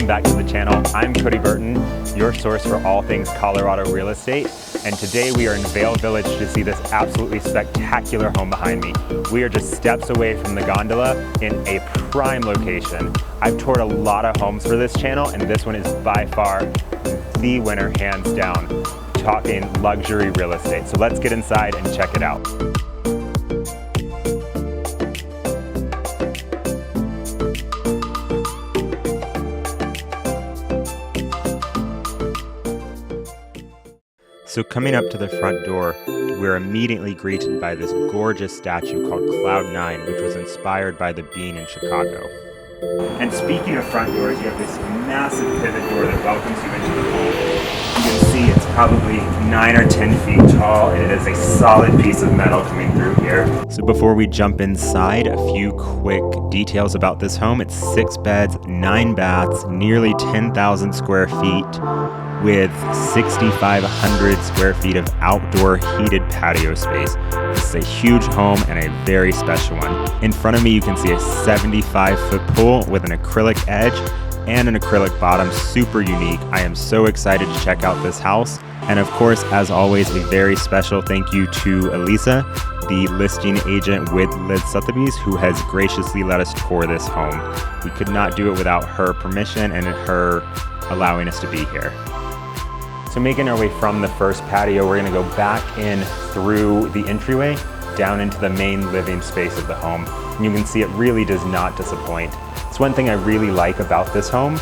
back to the channel. I'm Cody Burton, your source for all things Colorado real estate. And today we are in Vail Village to see this absolutely spectacular home behind me. We are just steps away from the gondola in a prime location. I've toured a lot of homes for this channel, and this one is by far the winner, hands down, talking luxury real estate. So let's get inside and check it out. So coming up to the front door, we're immediately greeted by this gorgeous statue called Cloud9, which was inspired by the Bean in Chicago. And speaking of front doors, you have this massive pivot door that welcomes you into the home. You can see it's probably 9 or 10 feet tall, and it is a solid piece of metal coming through here. So before we jump inside, a few quick details about this home. It's 6 beds, 9 baths, nearly 10,000 square feet, with 6,500 square feet of outdoor heated patio space. This is a huge home and a very special one. In front of me, you can see a 75-foot pool with an acrylic edge and an acrylic bottom, super unique. I am so excited to check out this house. And of course, as always, a very special thank you to Elisa, the listing agent with Liz Sotheby's, who has graciously let us tour this home. We could not do it without her permission and her allowing us to be here. So making our way from the first patio, we're gonna go back in through the entryway down into the main living space of the home. And you can see it really does not disappoint. It's one thing I really like about this home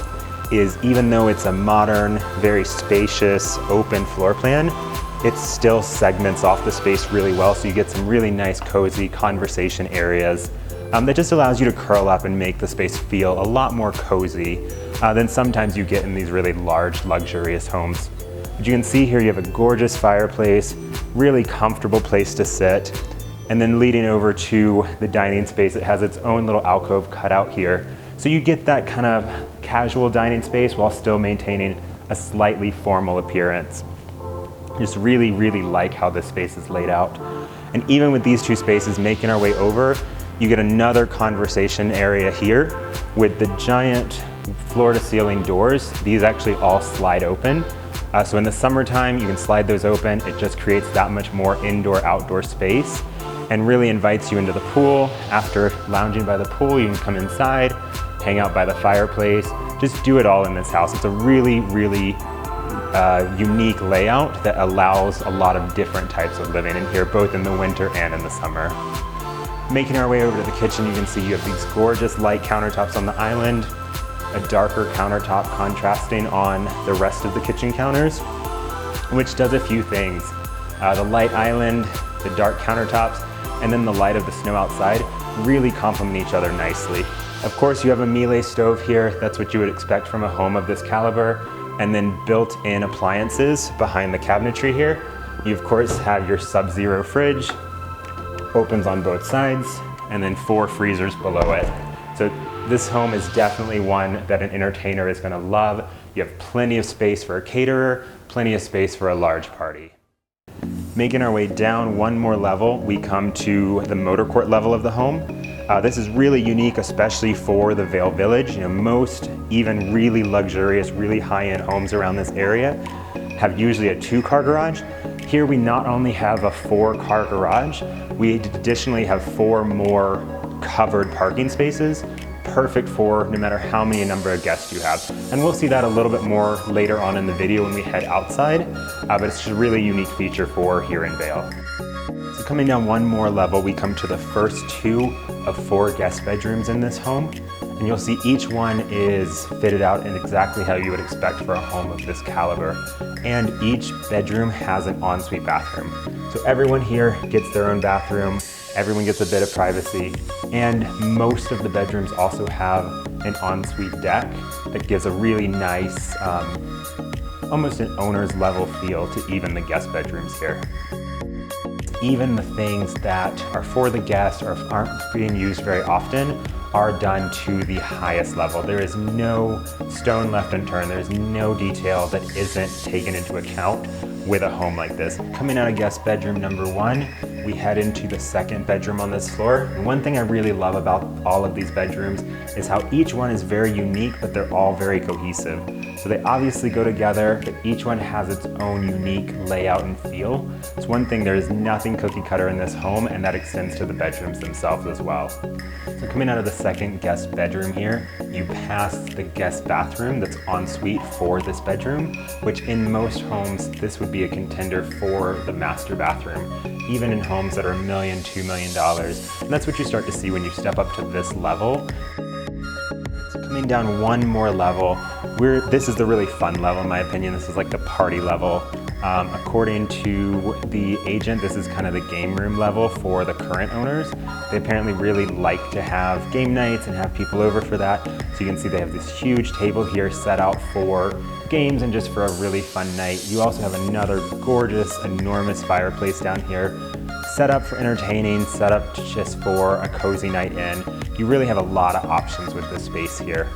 is even though it's a modern, very spacious, open floor plan, it still segments off the space really well. So you get some really nice, cozy conversation areas that just allows you to curl up and make the space feel a lot more cozy than sometimes you get in these really large, luxurious homes. But you can see here you have a gorgeous fireplace, really comfortable place to sit, and then leading over to the dining space, it has its own little alcove cut out here. So you get that kind of casual dining space while still maintaining a slightly formal appearance. Just really, really like how this space is laid out. And even with these two spaces, making our way over, you get another conversation area here with the giant floor to ceiling doors. These actually all slide open. So in the summertime, you can slide those open. It just creates that much more indoor-outdoor space and really invites you into the pool. After lounging by the pool, you can come inside, hang out by the fireplace, just do it all in this house. It's a really, really unique layout that allows a lot of different types of living in here, both in the winter and in the summer. Making our way over to the kitchen, you can see you have these gorgeous light countertops on the island, a darker countertop contrasting on the rest of the kitchen counters, which does a few things. The light island, the dark countertops, and then the light of the snow outside really complement each other nicely. Of course, you have a Miele stove here. That's what you would expect from a home of this caliber. And then built-in appliances behind the cabinetry here. You of course have your Sub-Zero fridge, opens on both sides, and then 4 freezers below it. So this home is definitely one that an entertainer is gonna love. You have plenty of space for a caterer, plenty of space for a large party. Making our way down one more level, we come to the motor court level of the home. This is really unique, especially for the Vail Village. You know, most even really luxurious, really high-end homes around this area have usually a 2-car garage. Here we not only have a 4-car garage, we additionally have 4 more covered parking spaces, perfect for no matter how many number of guests you have. And we'll see that a little bit more later on in the video when we head outside, but it's just a really unique feature for here in Vail. So coming down one more level, we come to the first 2 of 4 guest bedrooms in this home. And you'll see each one is fitted out in exactly how you would expect for a home of this caliber. And each bedroom has an ensuite bathroom. So everyone here gets their own bathroom. Everyone gets a bit of privacy, and most of the bedrooms also have an ensuite deck that gives a really nice, almost an owner's level feel to even the guest bedrooms here. Even the things that are for the guests or aren't being used very often are done to the highest level. There is no stone left unturned. There's no detail that isn't taken into account with a home like this. Coming out of guest bedroom number 1, we head into the second bedroom on this floor. And one thing I really love about all of these bedrooms is how each one is very unique, but they're all very cohesive. So they obviously go together, but each one has its own unique layout and feel. It's one thing, there is nothing cookie cutter in this home, and that extends to the bedrooms themselves as well. So coming out of the second guest bedroom here, you pass the guest bathroom that's en suite for this bedroom, which in most homes, this would be a contender for the master bathroom, even in homes that are $1 million, $2 million. And that's what you start to see when you step up to this level. So coming down one more level, this is the really fun level in my opinion. This is like the party level. According to the agent, this is kind of the game room level for the current owners. They apparently really like to have game nights and have people over for that. So you can see they have this huge table here set out for games and just for a really fun night. You also have another gorgeous, enormous fireplace down here, set up for entertaining, set up just for a cozy night in. You really have a lot of options with this space here.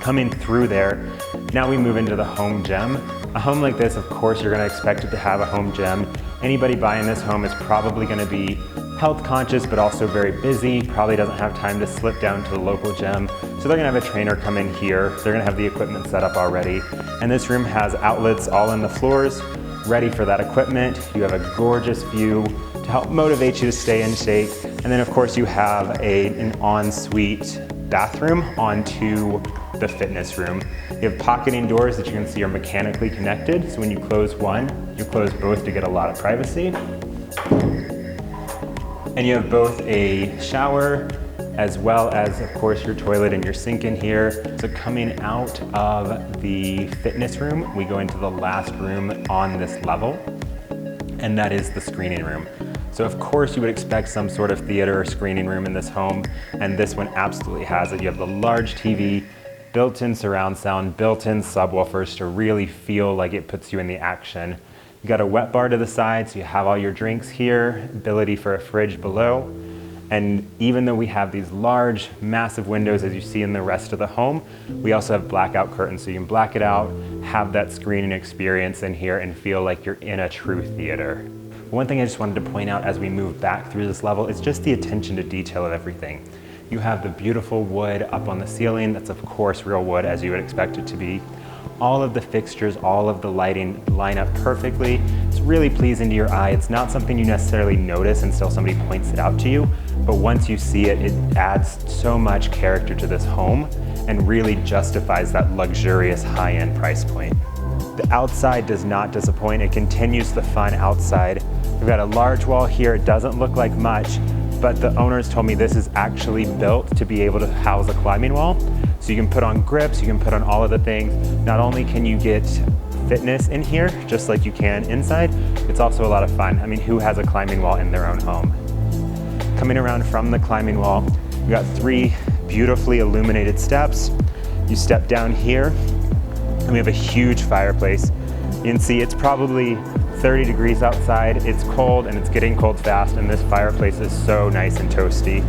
Coming through there, now we move into the home gym. A home like this, of course, you're gonna expect it to have a home gym. Anybody buying this home is probably gonna be health conscious, but also very busy, probably doesn't have time to slip down to the local gym. So they're gonna have a trainer come in here. They're gonna have the equipment set up already. And this room has outlets all in the floors, ready for that equipment. You have a gorgeous view to help motivate you to stay in shape. And then of course you have an ensuite bathroom onto the fitness room. You have pocketing doors that you can see are mechanically connected. So when you close one, you close both to get a lot of privacy. And you have both a shower as well as, of course, your toilet and your sink in here. So coming out of the fitness room, we go into the last room on this level, and that is the screening room. So of course you would expect some sort of theater or screening room in this home, and this one absolutely has it. You have the large TV, built-in surround sound, built-in subwoofers to really feel like it puts you in the action. You got a wet bar to the side, so you have all your drinks here, ability for a fridge below. And even though we have these large, massive windows as you see in the rest of the home, we also have blackout curtains, so you can black it out, have that screening experience in here and feel like you're in a true theater. One thing I just wanted to point out as we move back through this level is just the attention to detail of everything. You have the beautiful wood up on the ceiling. That's of course real wood as you would expect it to be. All of the fixtures, all of the lighting line up perfectly. It's really pleasing to your eye. It's not something you necessarily notice until somebody points it out to you, but once you see it, it adds so much character to this home and really justifies that luxurious high-end price point. The outside does not disappoint. It continues the fun outside. We've got a large wall here. It doesn't look like much, but the owners told me this is actually built to be able to house a climbing wall. So you can put on grips, you can put on all of the things. Not only can you get fitness in here, just like you can inside, it's also a lot of fun. I mean, who has a climbing wall in their own home? Coming around from the climbing wall, we got 3 beautifully illuminated steps. You step down here, and we have a huge fireplace. You can see it's probably 30 degrees outside, it's cold and it's getting cold fast, and this fireplace is so nice and toasty.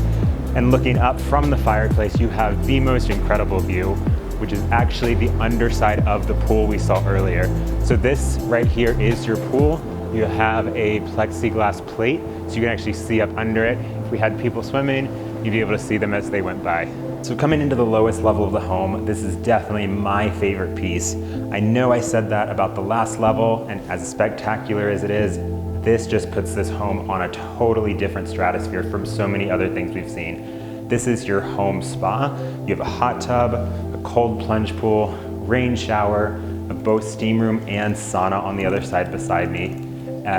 And looking up from the fireplace, you have the most incredible view, which is actually the underside of the pool we saw earlier. So this right here is your pool. You have a plexiglass plate, so you can actually see up under it. If we had people swimming, you'd be able to see them as they went by. So coming into the lowest level of the home, this is definitely my favorite piece. I know I said that about the last level, and as spectacular as it is, this just puts this home on a totally different stratosphere from so many other things we've seen. This is your home spa. You have a hot tub, a cold plunge pool, rain shower, both steam room and sauna on the other side beside me.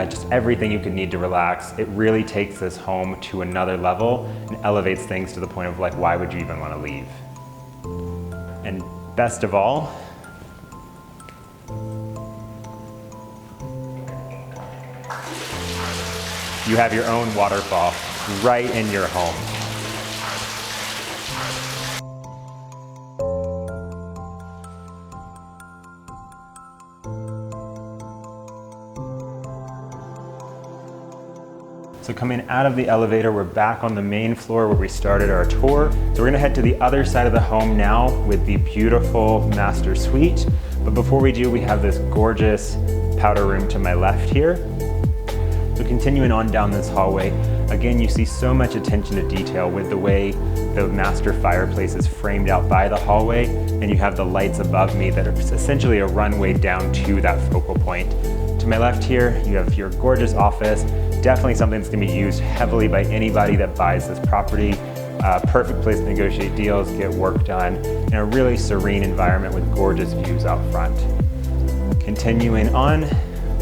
Just everything you could need to relax. It really takes this home to another level and elevates things to the point of like, why would you even want to leave? And best of all, you have your own waterfall right in your home. So coming out of the elevator, we're back on the main floor where we started our tour. So we're gonna head to the other side of the home now with the beautiful master suite. But before we do, we have this gorgeous powder room to my left here. So continuing on down this hallway, again, you see so much attention to detail with the way the master fireplace is framed out by the hallway, and you have the lights above me that are essentially a runway down to that focal point. To my left here, you have your gorgeous office, definitely something that's gonna be used heavily by anybody that buys this property. Perfect place to negotiate deals, get work done, in a really serene environment with gorgeous views out front. Continuing on,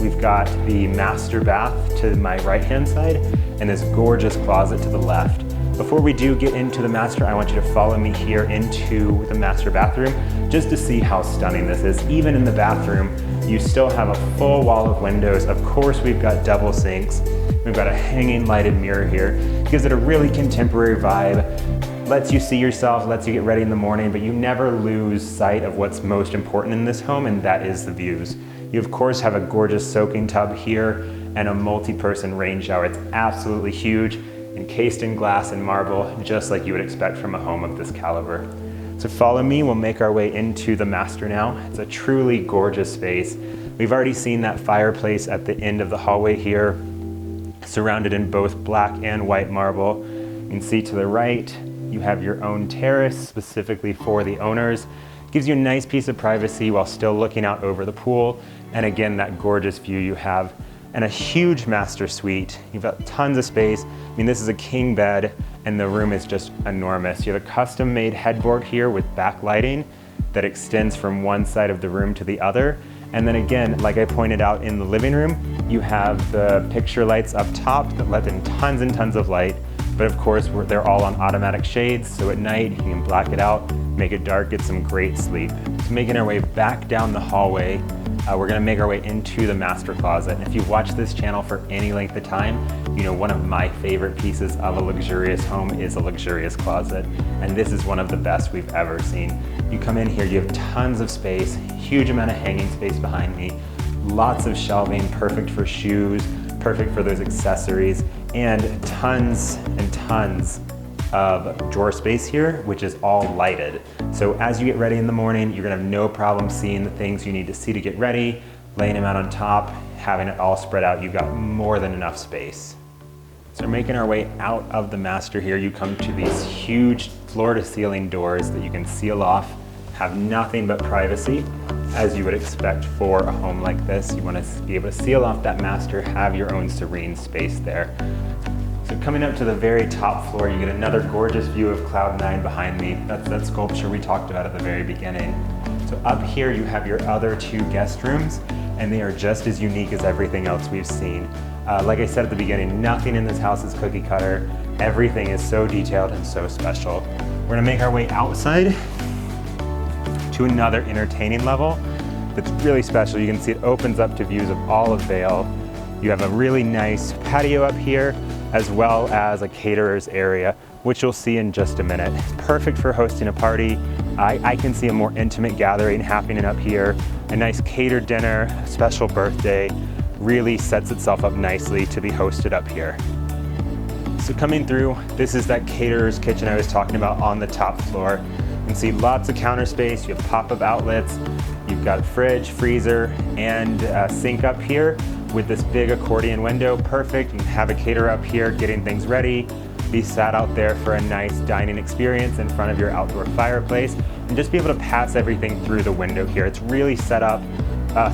we've got the master bath to my right-hand side and this gorgeous closet to the left. Before we do get into the master, I want you to follow me here into the master bathroom just to see how stunning this is. Even in the bathroom, you still have a full wall of windows. Of course, we've got double sinks. We've got a hanging lighted mirror here. Gives it a really contemporary vibe. Lets you see yourself, lets you get ready in the morning, but you never lose sight of what's most important in this home, and that is the views. You of course have a gorgeous soaking tub here and a multi-person rain shower. It's absolutely huge, encased in glass and marble, just like you would expect from a home of this caliber. So follow me, we'll make our way into the master now. It's a truly gorgeous space. We've already seen that fireplace at the end of the hallway here, surrounded in both black and white marble. You can see to the right, you have your own terrace specifically for the owners. Gives you a nice piece of privacy while still looking out over the pool. And again, that gorgeous view you have. And a huge master suite. You've got tons of space. I mean, this is a king bed and the room is just enormous. You have a custom made headboard here with backlighting that extends from one side of the room to the other. And then again, like I pointed out in the living room, you have the picture lights up top that let in tons and tons of light. But of course, they're all on automatic shades, so at night you can black it out, make it dark, get some great sleep. So making our way back down the hallway, we're gonna make our way into the master closet. And if you've watched this channel for any length of time, you know one of my favorite pieces of a luxurious home is a luxurious closet. And this is one of the best we've ever seen. You come in here, you have tons of space, huge amount of hanging space behind me, lots of shelving, perfect for shoes, perfect for those accessories, and tons and tons of drawer space here, which is all lighted. So as you get ready in the morning, you're gonna have no problem seeing the things you need to see to get ready, laying them out on top, having it all spread out. You've got more than enough space. So making our way out of the master here, you come to these huge floor to ceiling doors that you can seal off, have nothing but privacy, as you would expect for a home like this. You want to be able to seal off that master, have your own serene space there. So coming up to the very top floor, you get another gorgeous view of Cloud 9 behind me. That's that sculpture we talked about at the very beginning. So up here you have your other two guest rooms, and they are just as unique as everything else we've seen. Like I said at the beginning, nothing in this house is cookie cutter. Everything is so detailed and so special. We're gonna make our way outside to another entertaining level that's really special. You can see it opens up to views of all of Vail. You have a really nice patio up here, as well as a caterer's area, which you'll see in just a minute. Perfect for hosting a party. I can see a more intimate gathering happening up here. A nice catered dinner, a special birthday, really sets itself up nicely to be hosted up here. So coming through, this is that caterer's kitchen I was talking about on the top floor. You can see lots of counter space, you have pop-up outlets, you've got fridge, freezer, and a sink up here with this big accordion window. Perfect. You can have a caterer up here getting things ready, be sat out there for a nice dining experience in front of your outdoor fireplace, and just be able to pass everything through the window here. It's really set up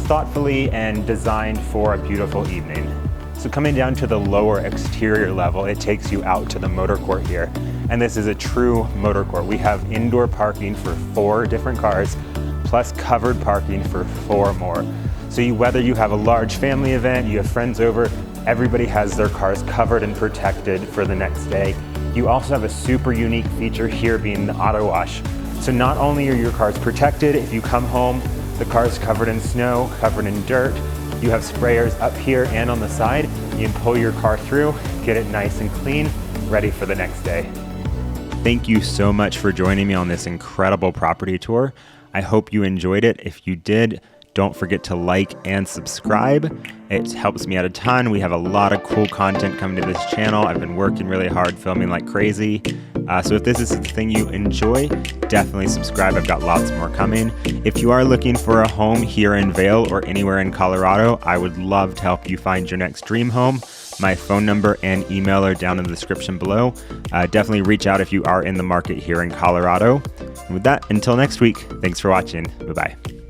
thoughtfully and designed for a beautiful evening. So coming down to the lower exterior level, it takes you out to the motor court here. And this is a true motor court. We have indoor parking for 4 different cars, plus covered parking for 4 more. So whether you have a large family event, you have friends over, everybody has their cars covered and protected for the next day. You also have a super unique feature here being the auto wash. So not only are your cars protected, if you come home, the car's covered in snow, covered in dirt, you have sprayers up here and on the side. You can pull your car through, get it nice and clean, ready for the next day. Thank you so much for joining me on this incredible property tour. I hope you enjoyed it. If you did, Don't forget to like and subscribe. It helps me out a ton. We have a lot of cool content coming to this channel. I've been working really hard, filming like crazy. So if this is the thing you enjoy, definitely subscribe. I've got lots more coming. If you are looking for a home here in Vail or anywhere in Colorado, I would love to help you find your next dream home. My phone number and email are down in the description below. Definitely reach out if you are in the market here in Colorado. And with that, until next week, thanks for watching. Bye-bye.